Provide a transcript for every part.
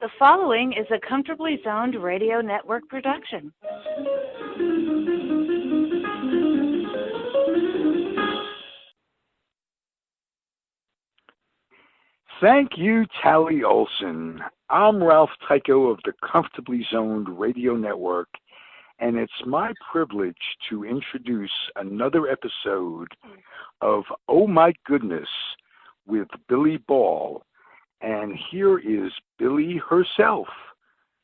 The following is a Comfortably Zoned Radio Network production. Thank you, Tally Olson. I'm Ralph Tycho of the Comfortably Zoned Radio Network, and it's my privilege to introduce another episode of Oh My Goodness with Billie Ball. And here is Billie herself.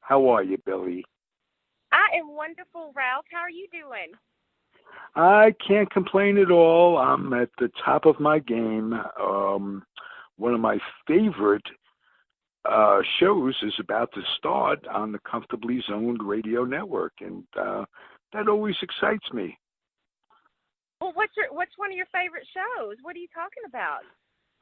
How are you, Billie? I am wonderful, Ralph. How are you doing? I can't complain at all. I'm at the top of my game. One of my favorite shows is about to start on the Comfortably Zoned Radio Network, and that always excites me. Well, what's one of your favorite shows? What are you talking about?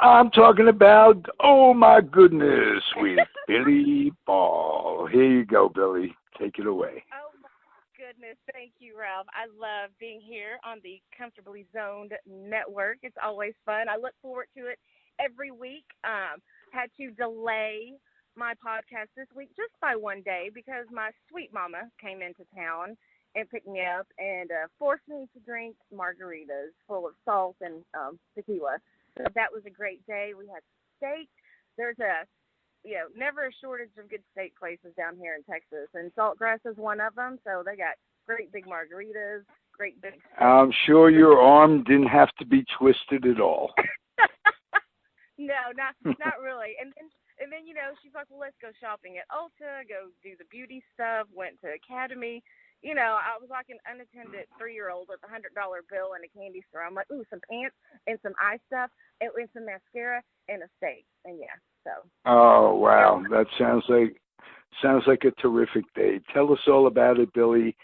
I'm talking about Oh My Goodness with Billie Ball. Here you go, Billie. Take it away. Oh, my goodness. Thank you, Ralph. I love being here on the Comfortably Zoned Network. It's always fun. I look forward to it every week. Had to delay my podcast this week just by one day because my sweet mama came into town and picked me up and forced me to drink margaritas full of salt and tequila. So that was a great day. We had steak. There's never a shortage of good steak places down here in Texas, and Saltgrass is one of them. So they got great big margaritas, great big steak. I'm sure your arm didn't have to be twisted at all. No, not really. And then she's like, well, let's go shopping at Ulta, go do the beauty stuff, went to Academy. I was like an unattended 3-year-old with a $100 bill in a candy store. I'm like, ooh, some pants and some eye stuff and some mascara and a steak. And yeah, so. Oh, wow. That sounds like a terrific day. Tell us all about it, Billie,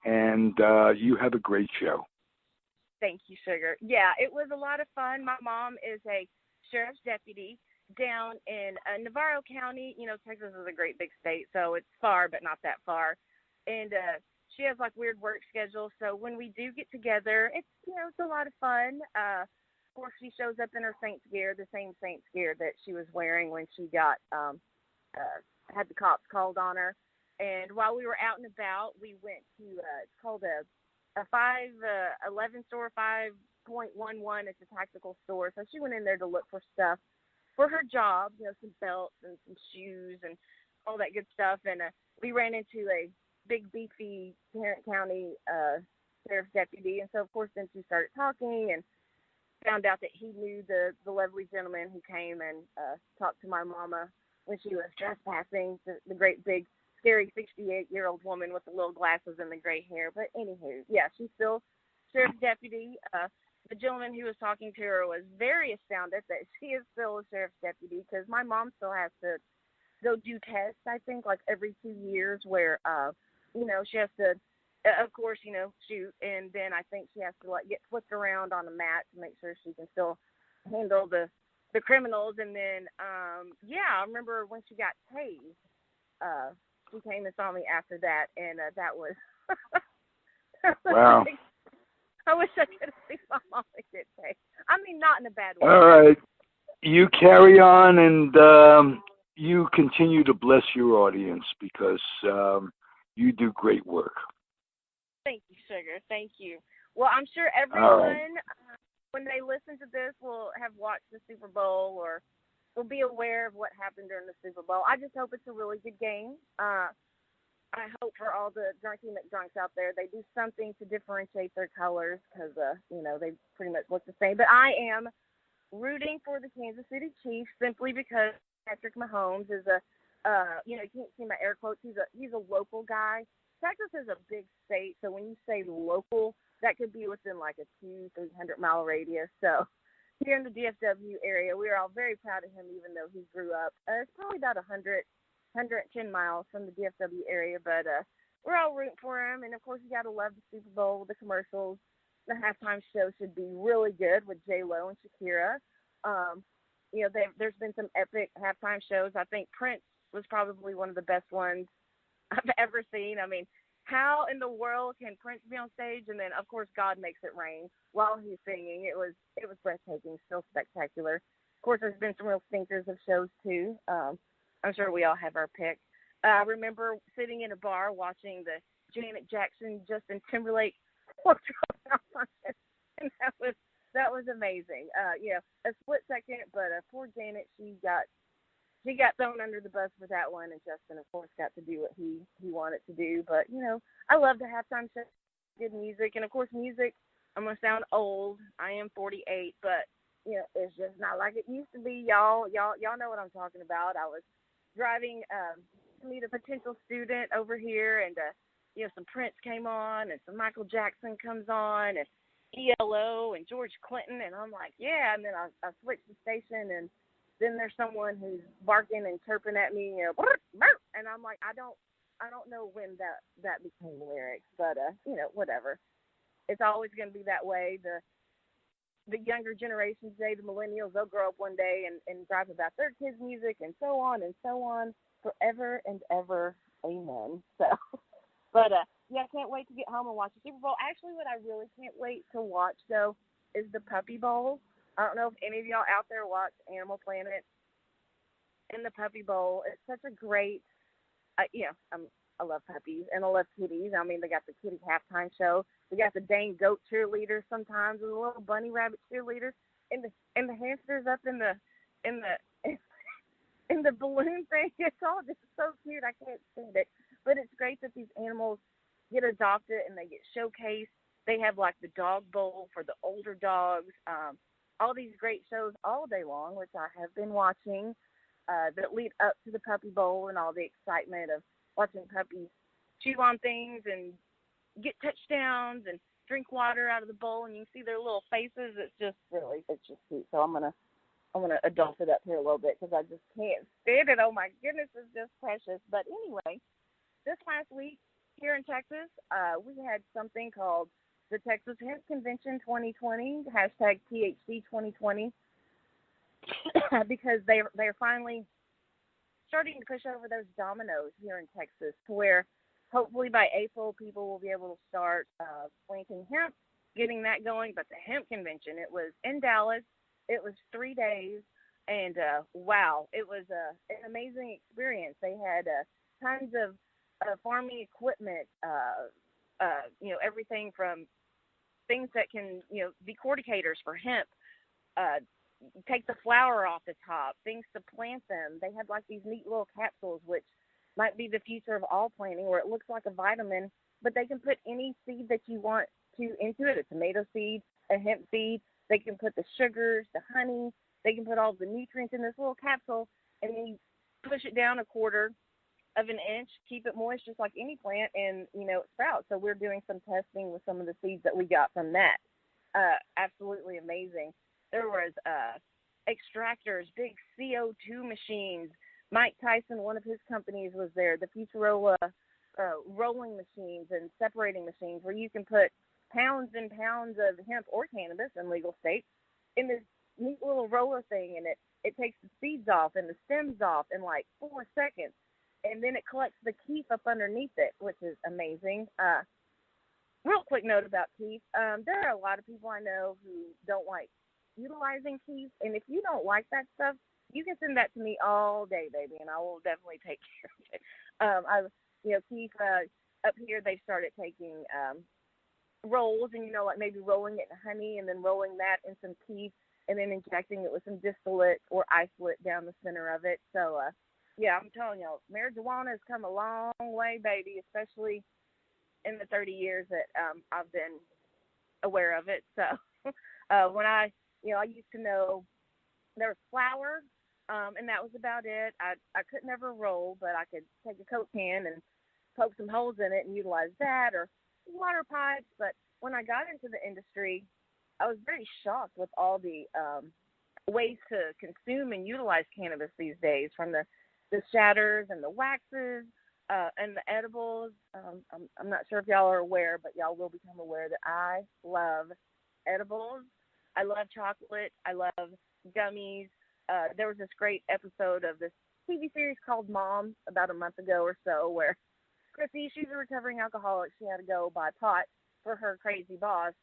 and you have a great show. Thank you, Sugar. Yeah, it was a lot of fun. My mom is a sheriff's deputy down in Navarro County. Texas is a great big state, so it's far, but not that far. And she has like weird work schedule, so when we do get together, it's a lot of fun. Of course, she shows up in her Saints gear, the same Saints gear that she was wearing when she got had the cops called on her. And while we were out and about, we went to it's called a 511 store, 5.11. It's a tactical store, so she went in there to look for stuff for her job, some belts and some shoes and all that good stuff. And we ran into a big, beefy Tarrant County sheriff's deputy. And so, of course, then she started talking and found out that he knew the lovely gentleman who came and talked to my mama when she was trespassing, the great, big, scary 68-year-old woman with the little glasses and the gray hair. But anywho, yeah, she's still sheriff's deputy. The gentleman who was talking to her was very astounded that she is still a sheriff's deputy because my mom still has to go do tests, I think, like every 2 years where, she has to, of course, shoot. And then I think she has to, get flipped around on a mat to make sure she can still handle the criminals. And then, I remember when she got tased, she came and saw me after that. And that was, wow. I wish I could have seen my mom get tased. I mean, not in a bad way. All right. You carry on and you continue to bless your audience because you do great work. Thank you, Sugar. Thank you. Well, I'm sure everyone, when they listen to this, will have watched the Super Bowl or will be aware of what happened during the Super Bowl. I just hope it's a really good game. I hope for all the drunky McDrunks out there, they do something to differentiate their colors because, they pretty much look the same. But I am rooting for the Kansas City Chiefs simply because Patrick Mahomes is you can't see my air quotes. He's a local guy. Texas is a big state, so when you say local, that could be within like a 200-300 mile radius. So here in the DFW area, we are all very proud of him, even though he grew up. It's probably about 110 miles from the DFW area, but we're all rooting for him. And of course, you got to love the Super Bowl, the commercials. The halftime show should be really good with J-Lo and Shakira. There's been some epic halftime shows. I think Prince was probably one of the best ones I've ever seen. I mean, how in the world can Prince be on stage and then, of course, God Makes It Rain while he's singing? It was breathtaking, still spectacular. Of course, there's been some real stinkers of shows, too. I'm sure we all have our pick. I remember sitting in a bar watching the Janet Jackson, Justin Timberlake wardrobe malfunction, and that was amazing. A split second, but poor Janet, she got thrown under the bus for that one, and Justin, of course, got to do what he wanted to do. But I love the halftime show, good music, and of course, music. I'm gonna sound old. I am 48, but it's just not like it used to be. Y'all know what I'm talking about. I was driving to meet a potential student over here, and some Prince came on, and some Michael Jackson comes on, and ELO and George Clinton, and I'm like, yeah. And then I switched the station, and then there's someone who's barking and chirping at me, burp, burp, and I'm like, I don't know when that became lyrics, but whatever. It's always going to be that way. The younger generations today, the millennials, they'll grow up one day and drive about their kids' music and so on, forever and ever. Amen. So, but I can't wait to get home and watch the Super Bowl. Actually, what I really can't wait to watch, though, is the Puppy Bowl. I don't know if any of y'all out there watch Animal Planet and the Puppy Bowl. It's such a great, I love puppies and I love kitties. I mean, they got the kitty halftime show. We got the dang goat cheerleaders sometimes with a little bunny rabbit cheerleaders, and the hamsters up in the in the balloon thing. It's all just so cute. I can't stand it. But it's great that these animals get adopted and they get showcased. They have like the dog bowl for the older dogs. All these great shows all day long, which I have been watching, that lead up to the Puppy Bowl and all the excitement of watching puppies chew on things and get touchdowns and drink water out of the bowl, and you can see their little faces. It's just cute. So I'm gonna adult it up here a little bit because I just can't stand it. Oh my goodness, it's just precious. But anyway, this last week here in Texas, we had something called the Texas Hemp Convention 2020, hashtag THC 2020, because they're finally starting to push over those dominoes here in Texas to where hopefully by April people will be able to start planting hemp, getting that going. But the hemp convention, it was in Dallas. It was 3 days, and wow, it was an amazing experience. They had tons of farming equipment, everything from things that can, be corticators for hemp, take the flower off the top, things to plant them. They had like these neat little capsules, which might be the future of all planting, where it looks like a vitamin, but they can put any seed that you want to into it, a tomato seed, a hemp seed. They can put the sugars, the honey. They can put all the nutrients in this little capsule, and then you push it down 1/4 of an inch, keep it moist just like any plant, and, it sprouts. So we're doing some testing with some of the seeds that we got from that. Absolutely amazing. There was extractors, big CO2 machines. Mike Tyson, one of his companies, was there. The Futurola rolling machines and separating machines where you can put pounds and pounds of hemp or cannabis in legal states in this neat little roller thing, and it takes the seeds off and the stems off in like 4 seconds, and then it collects the keef up underneath it, which is amazing. Real quick note about keef. There are a lot of people I know who don't like utilizing keef, and if you don't like that stuff, you can send that to me all day, baby, and I will definitely take care of it. Keef up here, they started taking rolls and, like maybe rolling it in honey and then rolling that in some keef and then injecting it with some distillate or isolate down the center of it. So, I'm telling y'all, marijuana has come a long way, baby, especially in the 30 years that I've been aware of it. So when I used to know there was flour, and that was about it. I could never roll, but I could take a Coke can and poke some holes in it and utilize that, or water pipes. But when I got into the industry, I was very shocked with all the ways to consume and utilize cannabis these days, from the shatters and the waxes and the edibles. I'm not sure if y'all are aware, but y'all will become aware that I love edibles. I love chocolate. I love gummies. There was this great episode of this TV series called Mom about a month ago or so, where Chrissy, she's a recovering alcoholic. She had to go buy pot for her crazy boss,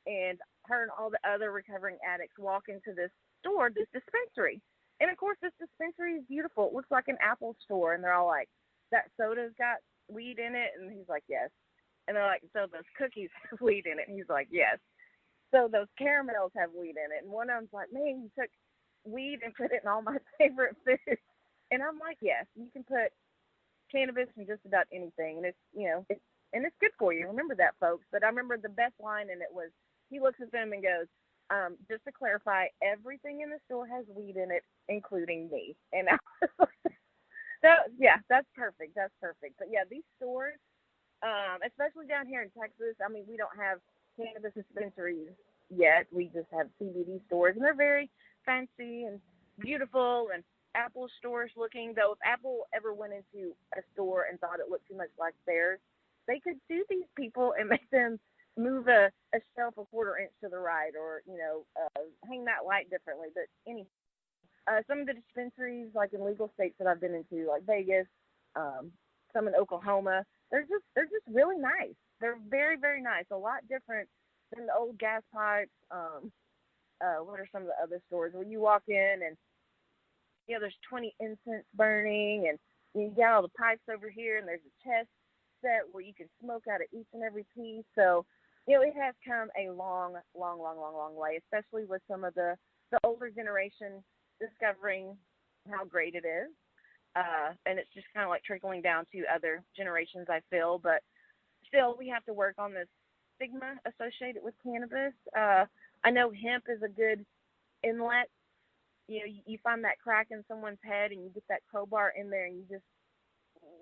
and her and all the other recovering addicts walk into this store, this dispensary, And of course, this dispensary is beautiful. It looks like an Apple store, and they're all like, "That soda's got weed in it," and he's like, "Yes." And they're like, "So those cookies have weed in it," and he's like, "Yes." So those caramels have weed in it, and one of them's like, "Man, you took weed and put it in all my favorite foods," and I'm like, "Yes, you can put cannabis in just about anything, and it's good for you. Remember that, folks." But I remember the best line in it was, he looks at them and goes, "Just to clarify, everything in the store has weed in it, including me." And I was like, that's perfect. That's perfect. But yeah, these stores, especially down here in Texas, I mean, we don't have cannabis dispensaries yet. We just have CBD stores, and they're very fancy and beautiful and Apple stores looking. Though if Apple ever went into a store and thought it looked too much like theirs, they could sue these people and make them move a shelf a quarter inch to the right, or hang that light differently. But anyway, some of the dispensaries, like in legal states that I've been into, like Vegas, some in Oklahoma, they're just really nice. They're very, very nice. A lot different than the old gas pipes. What are some of the other stores where you walk in and there's 20 incense burning, and you got all the pipes over here, and there's a chest set where you can smoke out of each and every piece. So it has come a long, long, long, long, long way, especially with some of the older generation discovering how great it is. And it's just kind of like trickling down to other generations, I feel. But still, we have to work on this stigma associated with cannabis. I know hemp is a good inlet. You find that crack in someone's head, and you get that crowbar in there, and you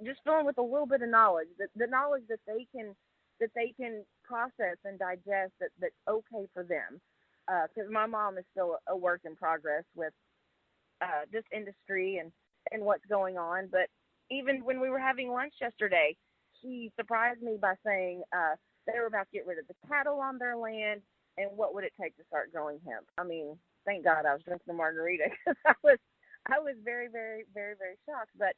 just fill them with a little bit of knowledge, the knowledge that they can process and digest, that's okay for them. Because my mom is still a work in progress with this industry and what's going on. But even when we were having lunch yesterday, she surprised me by saying they were about to get rid of the cattle on their land, and what would it take to start growing hemp? I mean, thank God I was drinking a margarita, because I was very, very, very, very shocked. But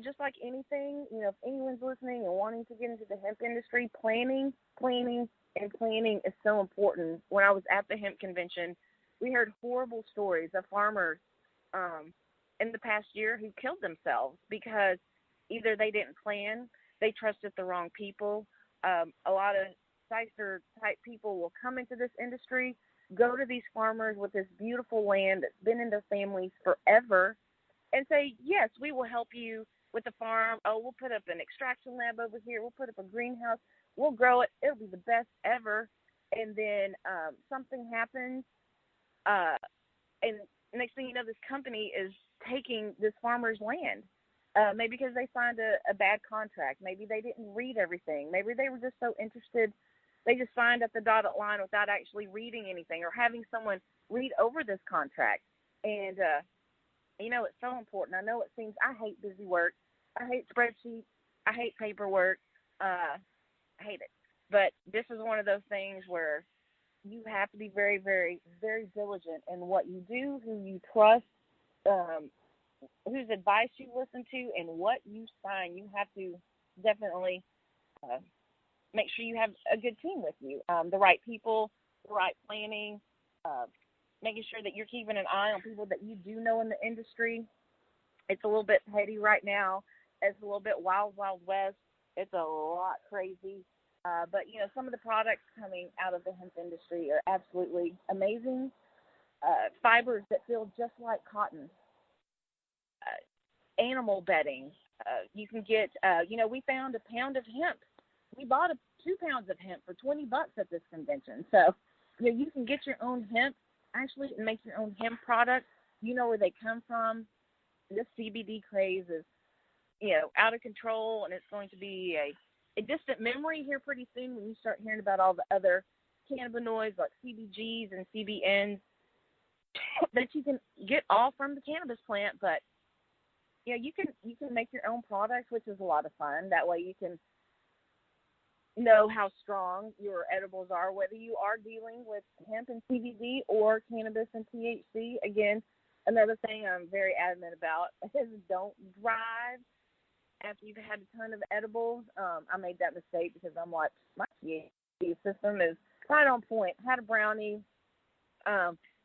just like anything, if anyone's listening and wanting to get into the hemp industry, planning is so important. When I was at the hemp convention, we heard horrible stories of farmers in the past year who killed themselves because either they didn't plan, they trusted the wrong people. A lot of Shyster-type people will come into this industry, go to these farmers with this beautiful land that's been in their families forever, and say, "Yes, we will help you with the farm. Oh, we'll put up an extraction lab over here. We'll put up a greenhouse. We'll grow it. It'll be the best ever." And then something happens, and next thing you know, this company is taking this farmer's land. Maybe because they signed a bad contract. Maybe they didn't read everything. Maybe they were just so interested, they just signed at the dotted line without actually reading anything or having someone read over this contract. And, it's so important. I know it seems, I hate busy work. I hate spreadsheets. I hate paperwork. I hate it. But this is one of those things where you have to be very, very, very diligent in what you do, who you trust, whose advice you listen to, and what you sign. You have to definitely make sure you have a good team with you, the right people, the right planning, making sure that you're keeping an eye on people that you do know in the industry. It's a little bit heady right now. It's a little bit wild, wild west. It's a lot crazy. But, some of the products coming out of the hemp industry are absolutely amazing. Fibers that feel just like cotton. Animal bedding. You can get, we found a pound of hemp. We bought 2 pounds of hemp for $20 at this convention. So, you can get your own hemp, actually, and make your own hemp products. You know where they come from. This CBD craze is, out of control, and it's going to be a distant memory here pretty soon when you start hearing about all the other cannabinoids like CBGs and CBNs that you can get all from the cannabis plant. But you can make your own products, which is a lot of fun. That way you can know how strong your edibles are, whether you are dealing with hemp and CBD or cannabis and THC. Again, another thing I'm very adamant about is don't drive after you've had a ton of edibles. I made that mistake because I'm like, my THC system is right on point. Had a brownie,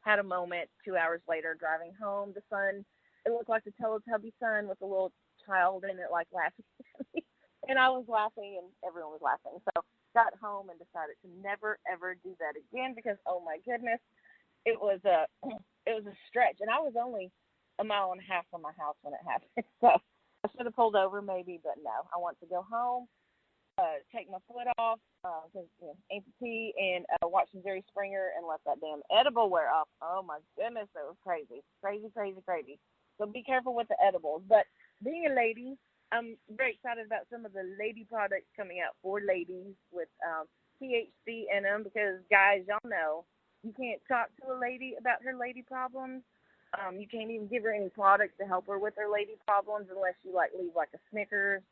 had a moment 2 hours later driving home. The sun, it looked like the Teletubby sun with a little child in it, like laughing at me. And I was laughing and everyone was laughing. So got home and decided to never, ever do that again because, oh my goodness, it was a stretch. And I was only a mile and a half from my house when it happened. So I should have pulled over maybe, but no. I want to go home, take my foot off, because amputee, and watch some Jerry Springer and let that damn edible wear off. Oh my goodness, it was crazy. Crazy, crazy, crazy. So be careful with the edibles. But being a lady, I'm very excited about some of the lady products coming out for ladies with THC in them because, guys, y'all know you can't talk to a lady about her lady problems. You can't even give her any products to help her with her lady problems unless you leave a Snickers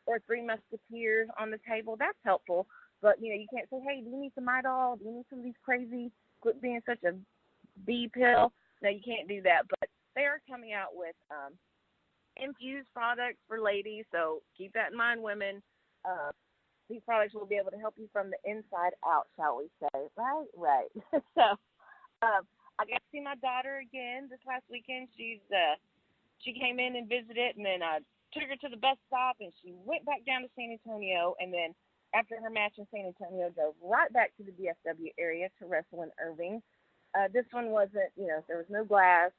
or Three Musketeers on the table. That's helpful, but you can't say, hey, do you need some Midol? Do you need some of these crazy? Quit being such a bee pill. No, you can't do that. But they are coming out with infused products for ladies, so keep that in mind, women. These products will be able to help you from the inside out, shall we say? Right. So. I got to see my daughter again this last weekend. She came in and visited, and then I took her to the bus stop, and she went back down to San Antonio, and then after her match in San Antonio, drove right back to the DFW area to wrestle in Irving. This one wasn't, there was no glass,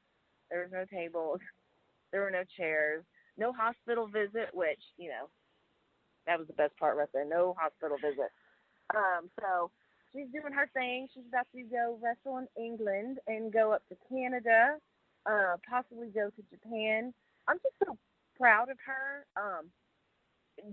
there was no tables, there were no chairs, no hospital visit, which, that was the best part right there, no hospital visit. So she's doing her thing. She's about to go wrestle in England and go up to Canada, possibly go to Japan. I'm just so proud of her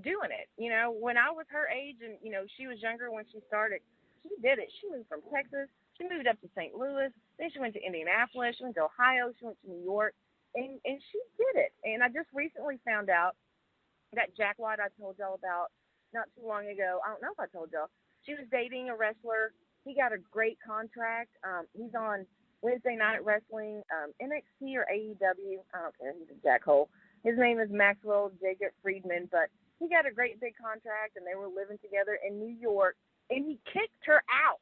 doing it. When I was her age and, she was younger when she started, she did it. She moved from Texas. She moved up to St. Louis. Then she went to Indianapolis. She went to Ohio. She went to New York. And she did it. And I just recently found out that Jack White I told y'all about not too long ago. I don't know if I told y'all. She was dating a wrestler. He got a great contract. He's on Wednesday Night Wrestling, NXT or AEW. I don't care. He's a jackhole. His name is Maxwell Jacob Friedman, but he got a great big contract, and they were living together in New York, and he kicked her out.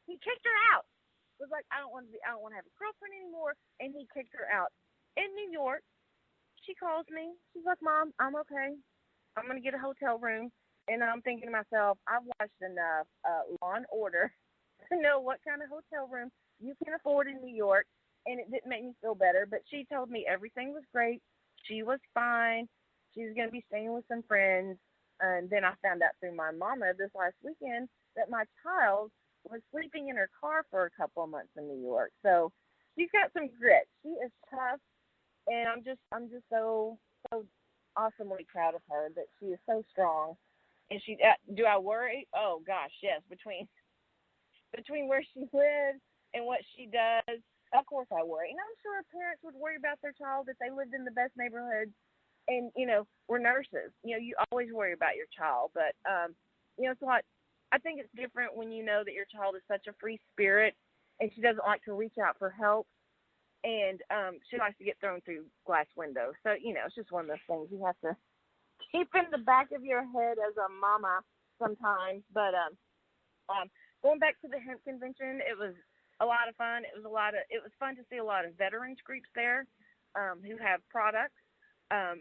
He kicked her out. It was like, I don't want to have a girlfriend anymore, and he kicked her out. In New York, she calls me. She's like, Mom, I'm okay. I'm going to get a hotel room. And I'm thinking to myself, I've watched enough Law and Order to know what kind of hotel room you can afford in New York, and it didn't make me feel better. But she told me everything was great. She was fine. She was going to be staying with some friends. And then I found out through my mama this last weekend that my child was sleeping in her car for a couple of months in New York. So she's got some grit. She is tough, and I'm just so awesomely proud of her that she is so strong. And she, do I worry? Oh gosh, yes. Between where she lives and what she does, of course I worry. And I'm sure parents would worry about their child if they lived in the best neighborhoods and were nurses. You always worry about your child, but it's a lot. I think it's different when you know that your child is such a free spirit and she doesn't like to reach out for help, and she likes to get thrown through glass windows. So it's just one of those things you have to keep in the back of your head as a mama sometimes. But going back to the hemp convention, it was a lot of fun. It was fun to see a lot of veterans groups there who have products,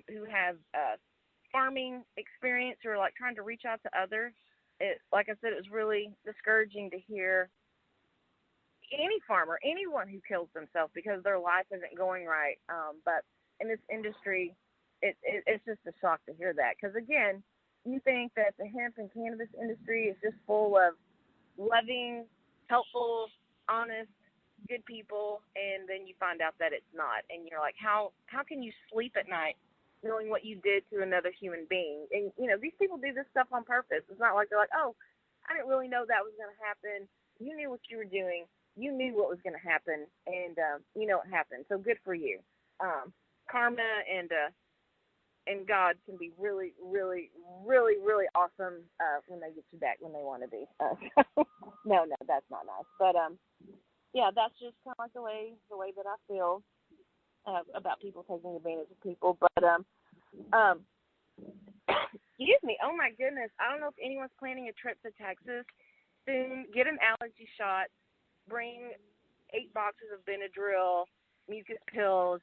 who have farming experience, who are trying to reach out to others. Like I said, it was really discouraging to hear any farmer, anyone who kills themselves because their life isn't going right. But in this industry, it's just a shock to hear that. Because, again, you think that the hemp and cannabis industry is just full of loving, helpful, honest, good people, and then you find out that it's not. And you're like, how can you sleep at night knowing what you did to another human being? And, these people do this stuff on purpose. It's not like they're like, oh, I didn't really know that was going to happen. You knew what you were doing. You knew what was going to happen, and it happened. So good for you. Karma and God can be really, really, really, really awesome when they get you back when they want to be. No, that's not nice. But yeah, that's just kind of like the way that I feel about people taking advantage of people. But excuse me. Oh my goodness. I don't know if anyone's planning a trip to Texas soon. Get an allergy shot. Bring 8 boxes of Benadryl, mucus pills.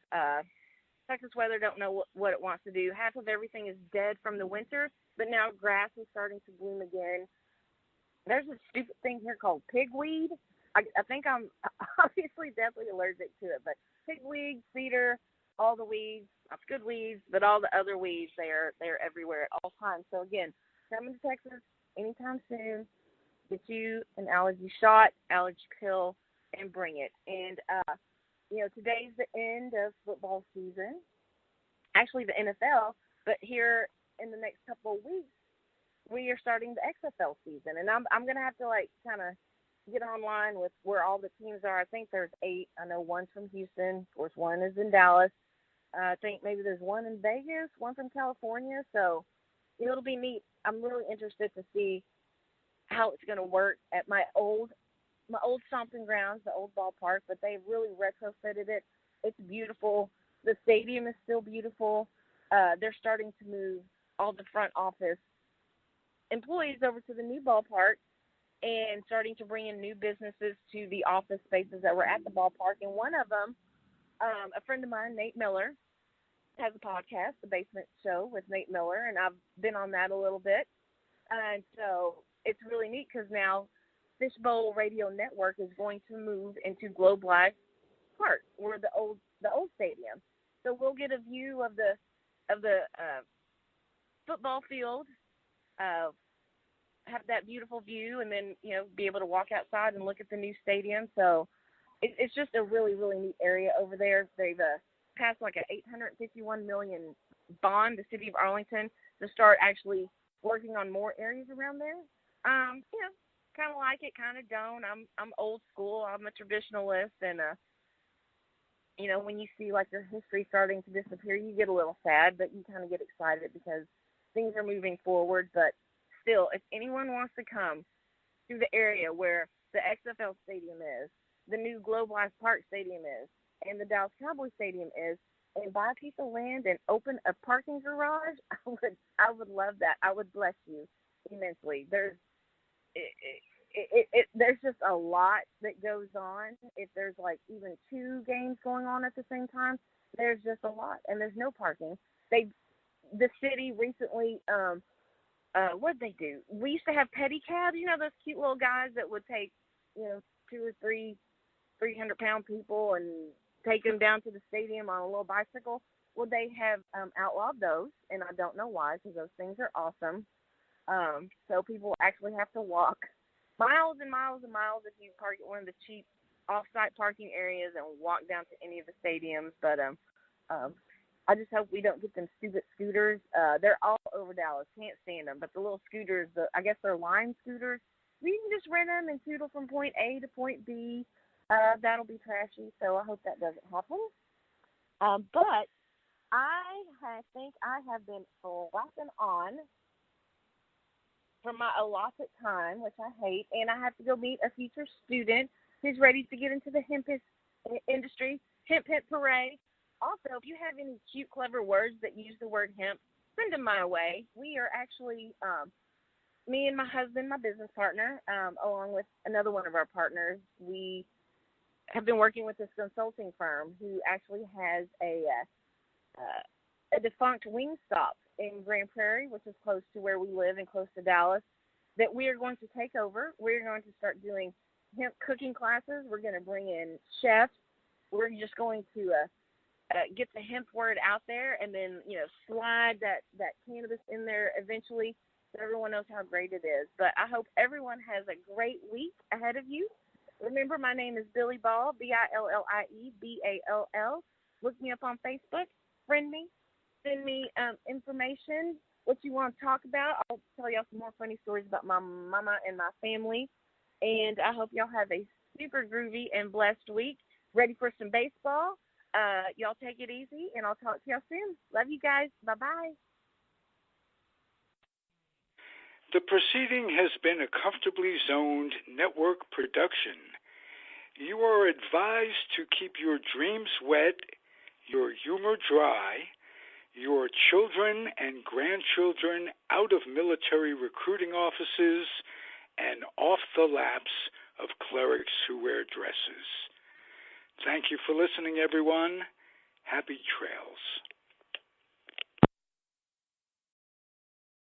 Texas weather don't know what it wants to do. Half of everything is dead from the winter, but now grass is starting to bloom again. There's a stupid thing here called pigweed. I think I'm obviously definitely allergic to it, but pigweed, cedar, all the weeds, not good weeds, but all the other weeds, they're everywhere at all times. So again, coming to Texas anytime soon, get you an allergy shot, allergy pill, and bring it. And, today's the end of football season, actually the NFL, but here in the next couple of weeks, we are starting the XFL season. And I'm going to have to, kind of get online with where all the teams are. I think there's 8. I know one's from Houston. Of course, one is in Dallas. I think maybe there's one in Vegas, one from California. So it'll be neat. I'm really interested to see how it's going to work at my old stomping grounds, the old ballpark, but they've really retrofitted it. It's beautiful. The stadium is still beautiful. They're starting to move all the front office employees over to the new ballpark and starting to bring in new businesses to the office spaces that were at the ballpark. And one of them, a friend of mine, Nate Miller, has a podcast, The Basement Show with Nate Miller, and I've been on that a little bit. And so it's really neat because now Fishbowl Radio Network is going to move into Globe Life Park, or the old stadium. So we'll get a view of the football field, have that beautiful view, and then be able to walk outside and look at the new stadium. So it's just a really, really neat area over there. They've passed like a $851 million bond, the city of Arlington, to start actually working on more areas around there. Kind of like it, kind of don't. I'm old school. I'm a traditionalist, and when you see like your history starting to disappear, you get a little sad, but you kind of get excited because things are moving forward. But still, if anyone wants to come to the area where the XFL Stadium is, the new Globe Life Park Stadium is, and the Dallas Cowboys Stadium is, and buy a piece of land and open a parking garage, I would love that. I would bless you immensely. There's just a lot that goes on. If there's like even 2 games going on at the same time, there's just a lot, and there's no parking. The city recently, what'd they do? We used to have pedicabs, those cute little guys that would take, 2 or 3 300-pound people and take them down to the stadium on a little bicycle. Well, they have outlawed those, and I don't know why, because those things are awesome. So people actually have to walk miles and miles and miles if you park at one of the cheap off-site parking areas and walk down to any of the stadiums. But I just hope we don't get them stupid scooters. They're all over Dallas. Can't stand them. But the little scooters, I guess they're line scooters. We can just rent them and tootle from point A to point B. That'll be trashy, so I hope that doesn't happen. But I think I have been flapping on for my allotted time, which I hate, and I have to go meet a future student who's ready to get into the hemp industry. Hemp, hemp, hooray. Also, if you have any cute, clever words that use the word hemp, send them my way. We are actually, me and my husband, my business partner, along with another one of our partners, we have been working with this consulting firm who actually has a defunct Wingstop in Grand Prairie, which is close to where we live and close to Dallas, that we are going to take over. We're going to start doing hemp cooking classes. We're going to bring in chefs. We're just going to get the hemp word out there and then, slide that cannabis in there eventually so everyone knows how great it is. But I hope everyone has a great week ahead of you. Remember, my name is Billie Ball, Billie Ball. Look me up on Facebook, friend me, send me information, what you want to talk about. I'll tell y'all some more funny stories about my mama and my family. And I hope y'all have a super groovy and blessed week. Ready for some baseball. Y'all take it easy, and I'll talk to y'all soon. Love you guys. Bye-bye. The proceeding has been a Comfortably Zoned network production. You are advised to keep your dreams wet, your humor dry, your children and grandchildren out of military recruiting offices and off the laps of clerics who wear dresses. Thank you for listening, everyone. Happy trails.